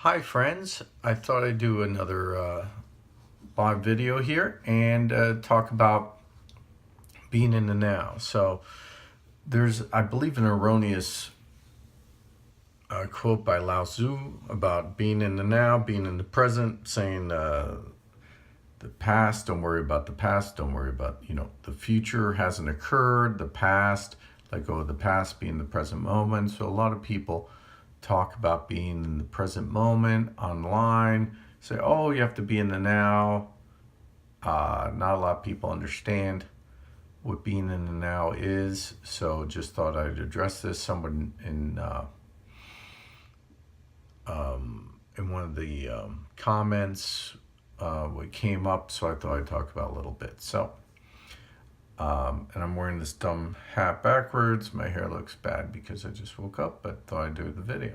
Hi friends, I thought I'd do another live video here and talk about being in the now. So there's, I believe, an erroneous quote by Lao Tzu about being in the now, being in the present, saying the past, don't worry about the past, don't worry about, the future hasn't occurred, the past, let go of the past, be in the present moment. So a lot of people talk about being in the present moment online, say, oh, you have to be in the now. Not a lot of people understand what being in the now is, so just thought I'd address this. Someone in one of the comments what came up, so I thought I'd talk about a little bit. So, and I'm wearing this dumb hat backwards. My hair looks bad because I just woke up, but thought I'd do the video.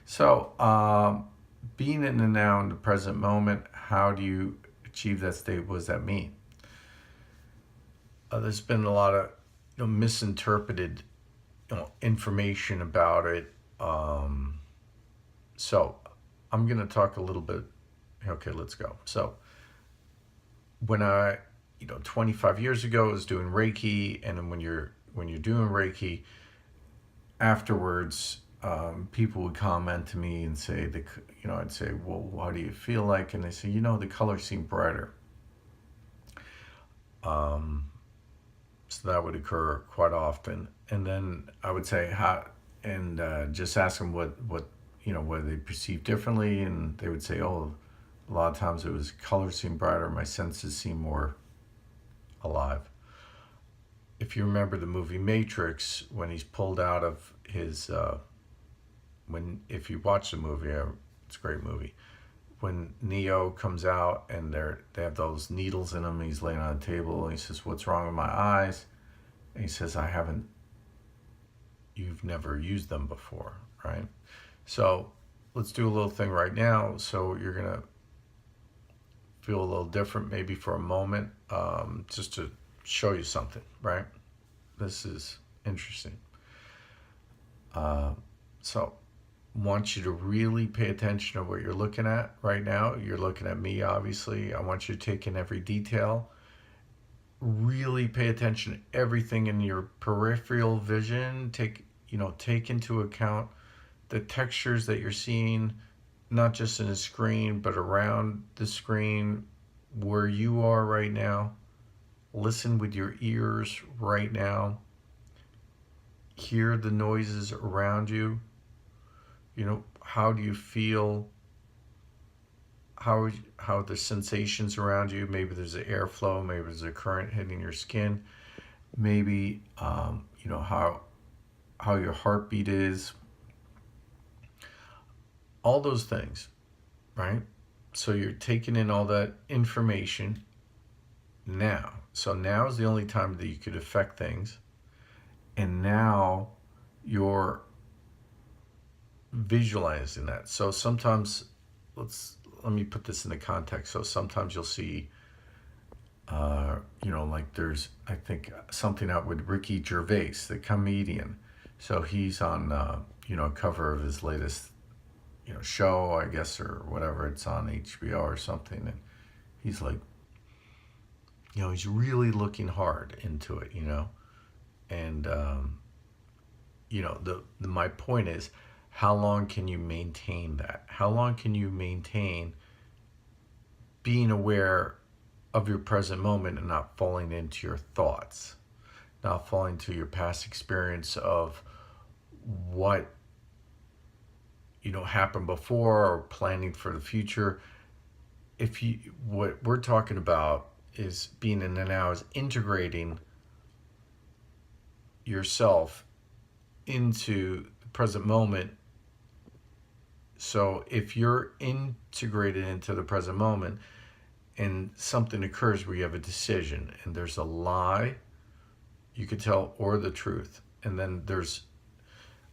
So, being in the now, in the present moment, how do you achieve that state? What does that mean? There's been a lot of misinterpreted information about it. So I'm going to talk a little bit. Okay, let's go. So when I, 25 years ago, I was doing Reiki, and then when you're doing Reiki, afterwards, people would comment to me and say, I'd say, well, how do you feel like? And they say, the color seemed brighter. So that would occur quite often. And then I would say, how, and just ask them what they perceive differently. And they would say, oh, a lot of times it was color seemed brighter, my senses seemed more alive. If you remember the movie Matrix, when he's pulled out of his, if you watch the movie, it's a great movie. When Neo comes out and they have those needles in him, and he's laying on a table, and he says, "What's wrong with my eyes?" And he says, You've never used them before, right? So let's do a little thing right now. So you're gonna feel a little different, maybe for a moment, just to show you something, right? This is interesting. So want you to really pay attention to what you're looking at right now. You're looking at me, obviously. I want you to take in every detail. Really pay attention to everything in your peripheral vision. Take into account the textures that you're seeing, not just in the screen, but around the screen, where you are right now. Listen with your ears right now. Hear the noises around you. How do you feel? How the sensations around you? Maybe there's an airflow. Maybe there's a current hitting your skin. Maybe how your heartbeat is. All those things, right? So you're taking in all that information now. So now is the only time that you could affect things, and now you're visualizing that. So sometimes, let me put this in the context. So sometimes you'll see, like there's, I think, something out with Ricky Gervais, the comedian. So he's on, cover of his latest, show, I guess, or whatever. It's on HBO or something, and he's like, he's really looking hard into it, and my point is, how long can you maintain that? How long can you maintain being aware of your present moment and not falling into your thoughts, not falling to your past experience of what happened before, or planning for the future? What we're talking about is being in the now, is integrating yourself into the present moment. So if you're integrated into the present moment and something occurs where you have a decision and there's a lie, you could tell, or the truth. And then there's,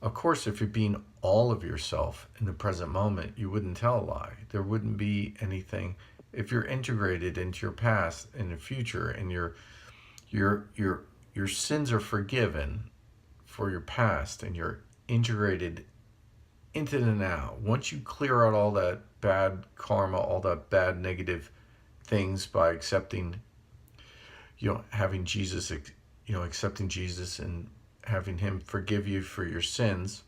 of course, if you're being all of yourself in the present moment, you wouldn't tell a lie. There wouldn't be anything. If you're integrated into your past and the future, and your sins are forgiven for your past, and you're integrated into the now. Once you clear out all that bad karma, all that bad negative things by accepting, having Jesus, accepting Jesus and having him forgive you for your sins,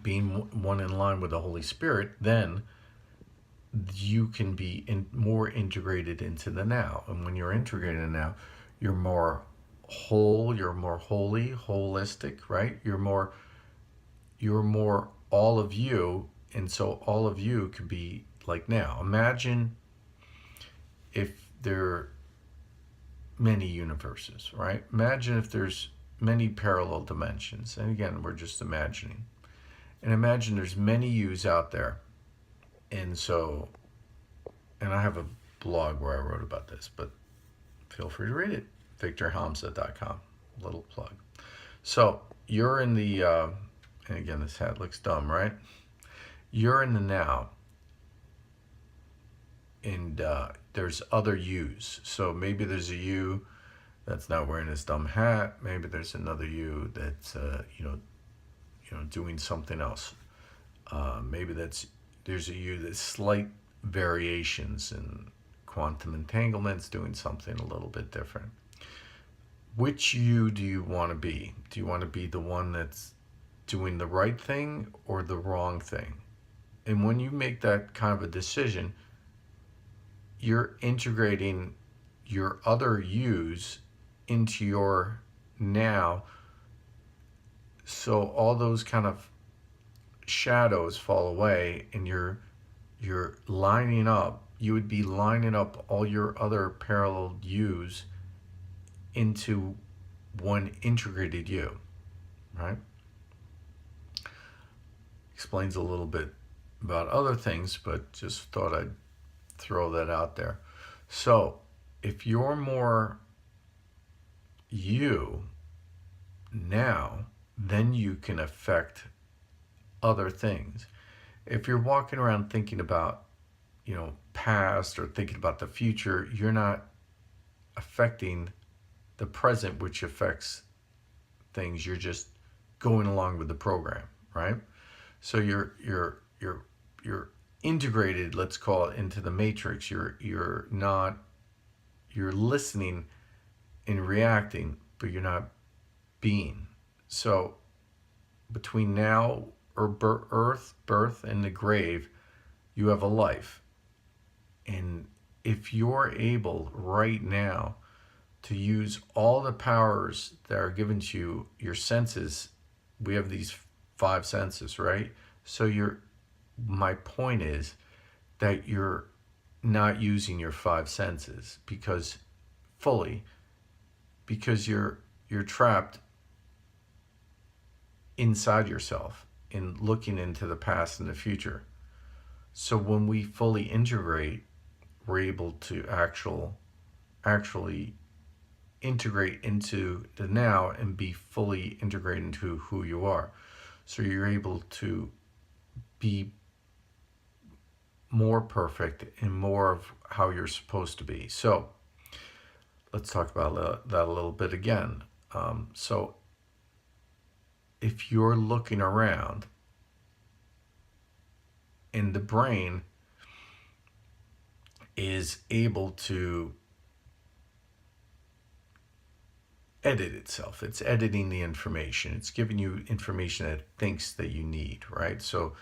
being one in line with the Holy Spirit, then you can be more integrated into the now. And when you're integrated in now, you're more whole, you're more holy, holistic, right? You're more all of you, and so all of you can be like now. Imagine if there are many universes, right? Imagine if there's many parallel dimensions. And again, we're just imagining. And imagine there's many yous out there. And so, and I have a blog where I wrote about this, but feel free to read it. VictorHamza.com. Little plug. So you're in the, and again, this hat looks dumb, right? You're in the now, and there's other yous. So maybe there's a you that's not wearing this dumb hat. Maybe there's another you that's, doing something else. Maybe there's a you that's slight variations in quantum entanglements, doing something a little bit different. Which you do you want to be? Do you want to be the one that's doing the right thing or the wrong thing? And when you make that kind of a decision, you're integrating your other yous into your now. So all those kind of shadows fall away, and you're lining up. You would be lining up all your other parallel yous into one integrated you, right? Explains a little bit about other things, but just thought I'd throw that out there. So if you're more you now, then you can affect other things. If you're walking around thinking about, past or thinking about the future, you're not affecting the present, which affects things. You're just going along with the program, right? So you're integrated, let's call it, into the matrix. You're listening and reacting, but you're not being. So between now or birth and the grave, you have a life. And if you're able right now to use all the powers that are given to you, your senses, we have these 5 senses, right? So my point is that you're not using your 5 senses because you're trapped inside yourself in looking into the past and the future. So when we fully integrate, we're able to actually integrate into the now and be fully integrated into who you are. So you're able to be more perfect and more of how you're supposed to be. So let's talk about that a little bit again. So if you're looking around, and the brain is able to edit itself. It's editing the information. It's giving you information that it thinks that you need, right? So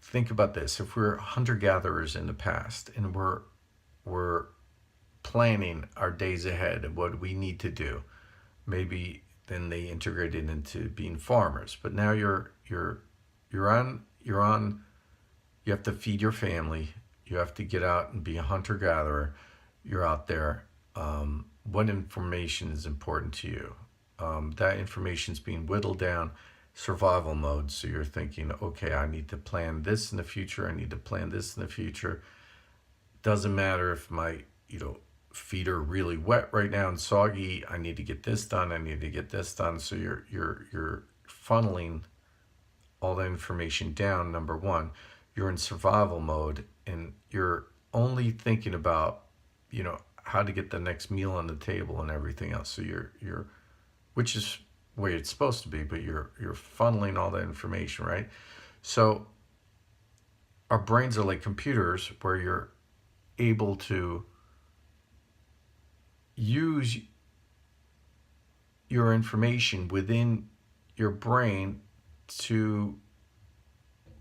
think about this. If we're hunter-gatherers in the past and we're planning our days ahead and what we need to do, maybe then they integrated into being farmers. But now you're on, you have to feed your family. You have to get out and be a hunter-gatherer. You're out there. What information is important to you? That information is being whittled down, survival mode. So you're thinking, okay, I need to plan this in the future. I need to plan this in the future. Doesn't matter if my, feet are really wet right now and soggy. I need to get this done. I need to get this done. So you're funneling all the information down. Number one, you're in survival mode, and you're only thinking about, how to get the next meal on the table and everything else. So which is way it's supposed to be, but you're funneling all that information, right? So our brains are like computers where you're able to use your information within your brain to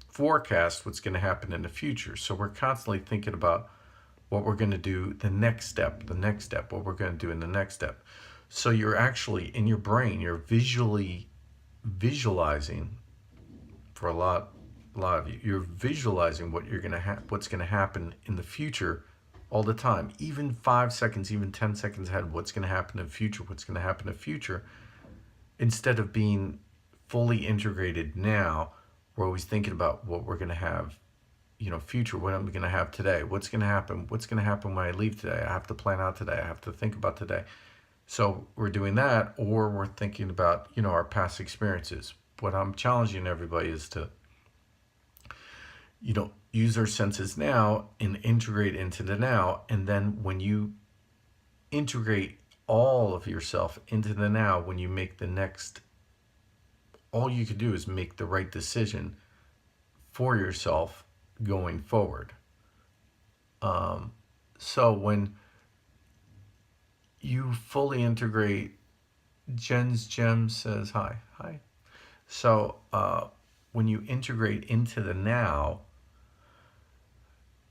forecast what's going to happen in the future. So we're constantly thinking about what we're going to do, the next step, what we're going to do in the next step. So you're actually in your brain, you're visualizing for a lot of you. You're visualizing what you're going to what's going to happen in the future all the time, even 5 seconds, even 10 seconds ahead, what's going to happen in the future, instead of being fully integrated now. We're always thinking about what we're going to have, future, what I'm going to have today, what's going to happen when I leave today. I have to plan out today. I have to think about today. So we're doing that, or we're thinking about, our past experiences. What I'm challenging everybody is to, use their senses now and integrate into the now. And then when you integrate all of yourself into the now, when you make the next, all you can do is make the right decision for yourself going forward. So when you fully integrate, Jen's Gem says hi. So when you integrate into the now,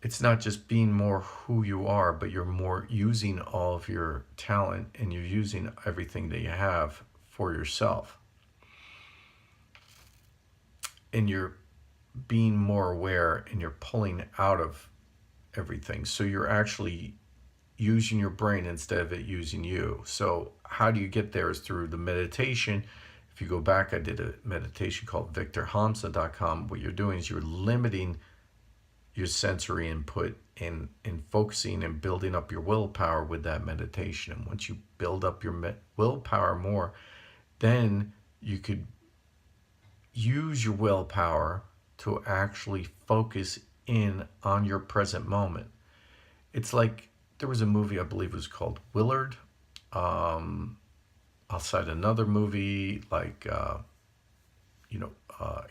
it's not just being more who you are, but you're more using all of your talent, and you're using everything that you have for yourself. And you're being more aware, and you're pulling out of everything. So you're actually using your brain instead of it using you. So how do you get there is through the meditation. If you go back, I did a meditation called victorhamza.com. What you're doing is you're limiting your sensory input and focusing and building up your willpower with that meditation. And once you build up your willpower more, then you could use your willpower to actually focus in on your present moment. It's like, there was a movie, I believe it was called Willard. I'll cite another movie like, I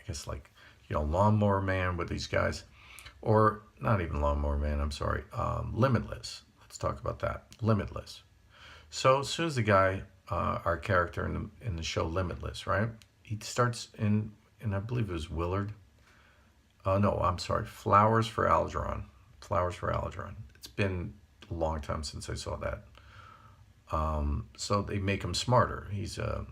guess like, Lawnmower Man with these guys. Or not even Lawnmower Man, I'm sorry, Limitless. Let's talk about that, Limitless. So as soon as the guy, our character in the show Limitless, right? He starts in I believe it was Willard. No, I'm sorry, Flowers for Algernon. It's been a long time since I saw that. So they make him smarter. He's a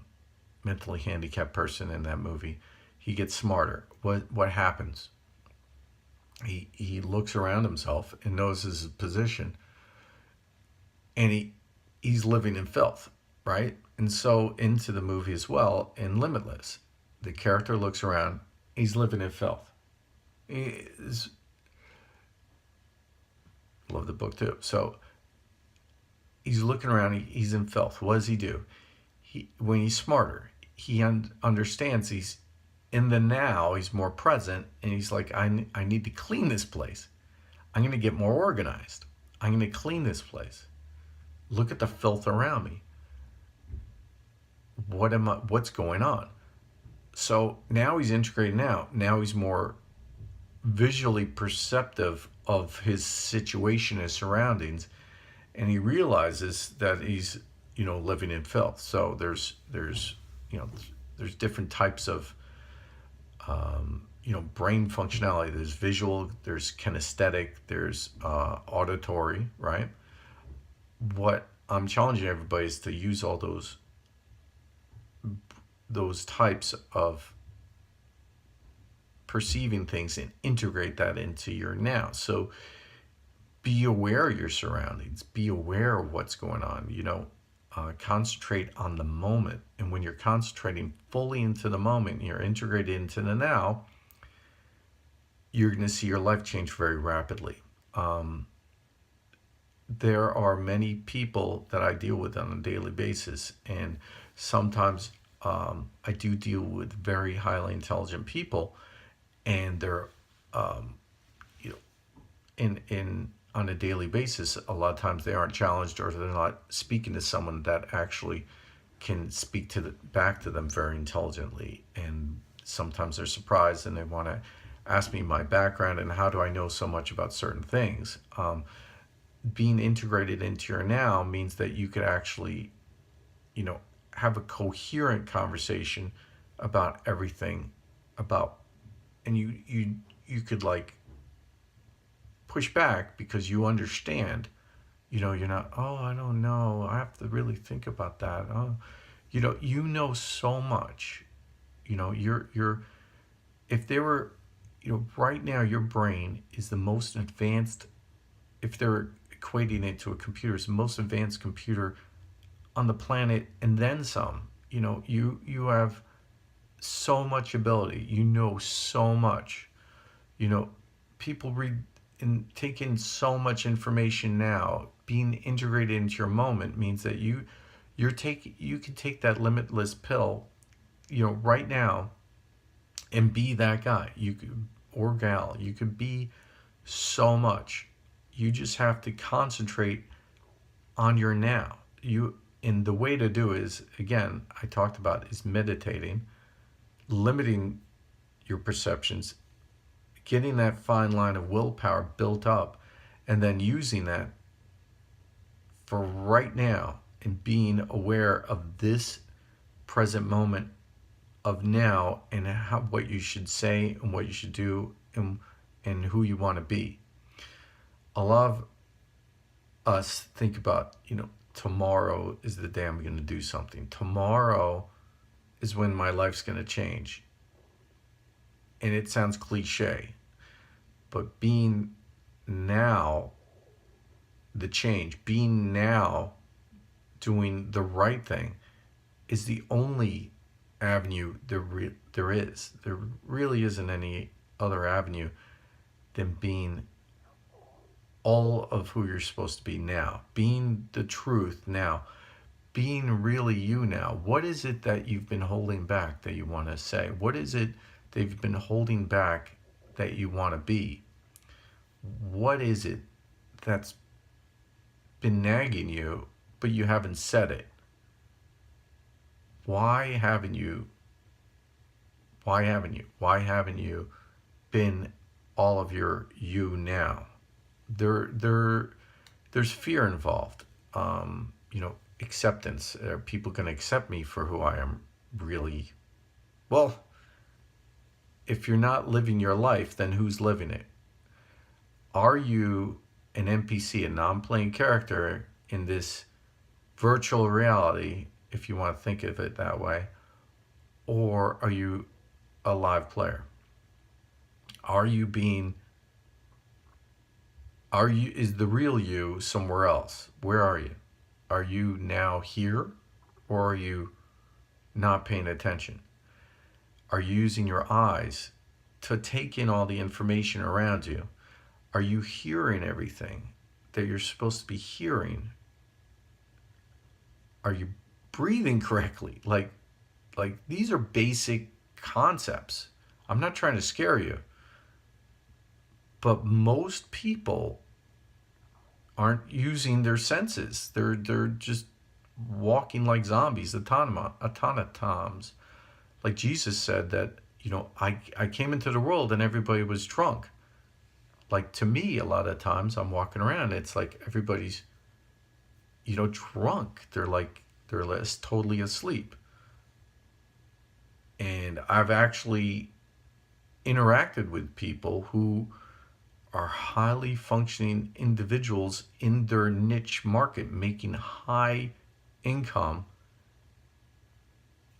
mentally handicapped person in that movie. He gets smarter. What happens? He looks around himself and notices his position, and he's living in filth, right? And so into the movie as well, in Limitless, the character looks around, he's living in filth. Love the book too. So he's looking around, he's in filth. What does he do? When he's smarter, he understands he's in the now, he's more present, and he's like, I need to clean this place. I'm going to get more organized. I'm going to clean this place. Look at the filth around me. What's going on? So now he's integrated now. Now he's more visually perceptive of his situation, his surroundings, and he realizes that he's, living in filth. So there's different types of brain functionality. There's visual, there's kinesthetic, there's auditory, right? What I'm challenging everybody is to use all those types of perceiving things and integrate that into your now. So be aware of your surroundings, be aware of what's going on, concentrate on the moment. And when you're concentrating fully into the moment, you're integrated into the now, you're going to see your life change very rapidly. There are many people that I deal with on a daily basis, and sometimes I do deal with very highly intelligent people, and they're in on a daily basis, a lot of times they aren't challenged, or they're not speaking to someone that actually can speak to back to them very intelligently, and sometimes they're surprised and they want to ask me my background and how do I know so much about certain things. Being integrated into your now means that you could actually, you know, have a coherent conversation about everything, about, and you could like push back because you understand. You know, you're not, oh, I don't know, I have to really think about that. Oh, you know so much. You're if they were, right now your brain is the most advanced, if they're equating it to a computer, it's the most advanced computer on the planet and then some. You have so much ability. You know so much. You know, people read and take in so much information now. Being integrated into your moment means that you can take that limitless pill, right now, and be that guy. You could, or gal. You could be so much. You just have to concentrate on your now. And the way to do is, again, I talked about, is meditating, limiting your perceptions, getting that fine line of willpower built up, and then using that for right now and being aware of this present moment of now, and what you should say and what you should do, and who you want to be. A lot of us think about, tomorrow is the day I'm going to do something. Tomorrow is when my life's going to change. And it sounds cliche, but being now the change, being now doing the right thing, is the only avenue there is. There really isn't any other avenue than being all of who you're supposed to be now, being the truth now, being really you now. What is it that you've been holding back that you want to say? What is it that you've been holding back that you want to be? What is it that's been nagging you, but you haven't said it? Why haven't you? Why haven't you been all of your you now? There's fear involved. Acceptance. Are people going to accept me for who I am really? Well, if you're not living your life, then who's living it? Are you an NPC, a non-playing character in this virtual reality, if you want to think of it that way, or are you a live player? Is the real you somewhere else? Where are you? Are you now here, or are you not paying attention? Are you using your eyes to take in all the information around you? Are you hearing everything that you're supposed to be hearing? Are you breathing correctly? Like these are basic concepts. I'm not trying to scare you, but most people aren't using their senses. They're just walking like zombies, automatons. Like Jesus said that, I came into the world and everybody was drunk. Like, to me, a lot of times I'm walking around, it's like everybody's, drunk. They're less totally asleep. And I've actually interacted with people who are highly functioning individuals in their niche market, making high income,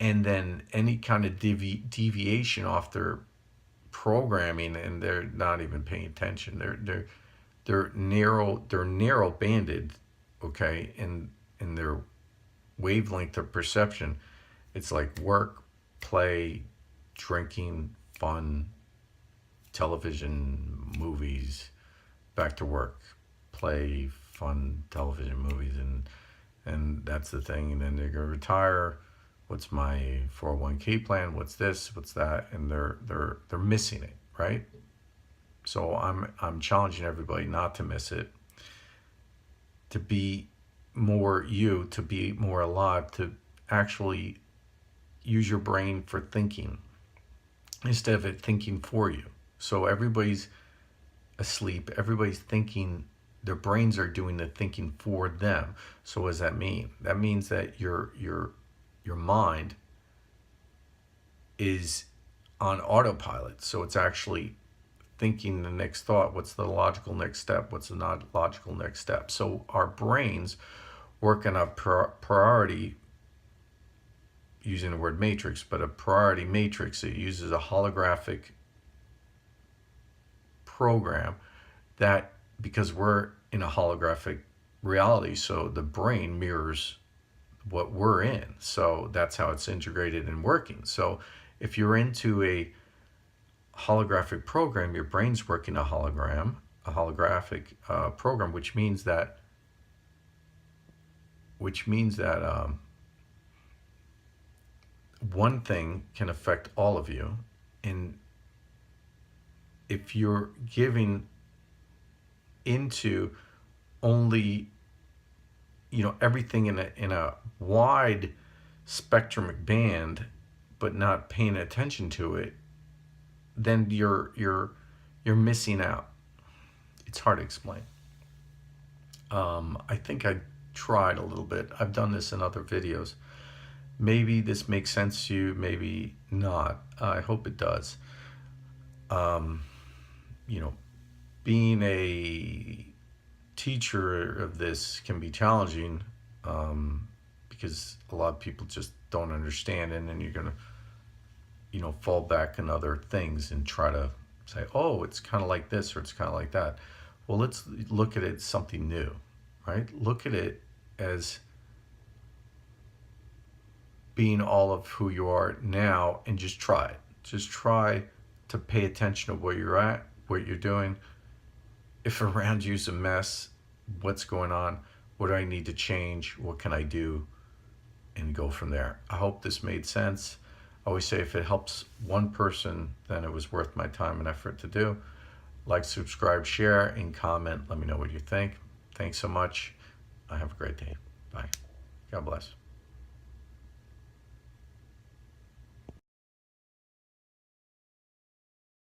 and then any kind of deviation off their programming, and they're not even paying attention. They're narrow banded, okay, in their wavelength of perception. It's like work, play, drinking, fun, television, movies, back to work, play, fun, television, movies, and that's the thing. And then they're gonna retire. What's my 401k plan? What's this? What's that? And they're missing it, right? So I'm challenging everybody not to miss it, to be more you, to be more alive, to actually use your brain for thinking instead of it thinking for you. So everybody's asleep, everybody's thinking, their brains are doing the thinking for them. So what does that mean? That means that your mind is on autopilot. So it's actually thinking the next thought. What's the logical next step? What's the not logical next step? So our brains work on a priority, using the word matrix, but a priority matrix. It uses a holographic program that, because we're in a holographic reality, so the brain mirrors what we're in. So that's how it's integrated and working. So if you're into a holographic program, your brain's working a holographic program, which means that one thing can affect all of you. And if you're giving into only, everything in a wide spectrumic band, but not paying attention to it, then you're missing out. It's hard to explain. I think I tried a little bit. I've done this in other videos. Maybe this makes sense to you, maybe not. I hope it does. Being a teacher of this can be challenging, because a lot of people just don't understand, and then you're gonna fall back in other things and try to say, oh, it's kind of like this or it's kind of like that. Well, let's look at it as something new, right? Look at it as being all of who you are now, and just try it. Just try to pay attention to where you're at, what you're doing. If around you's a mess, what's going on? What do I need to change? What can I do? And go from there. I hope this made sense. I always say, if it helps one person, then it was worth my time and effort to do. Like, subscribe, share, and comment. Let me know what you think. Thanks so much. Have a great day. Bye. God bless.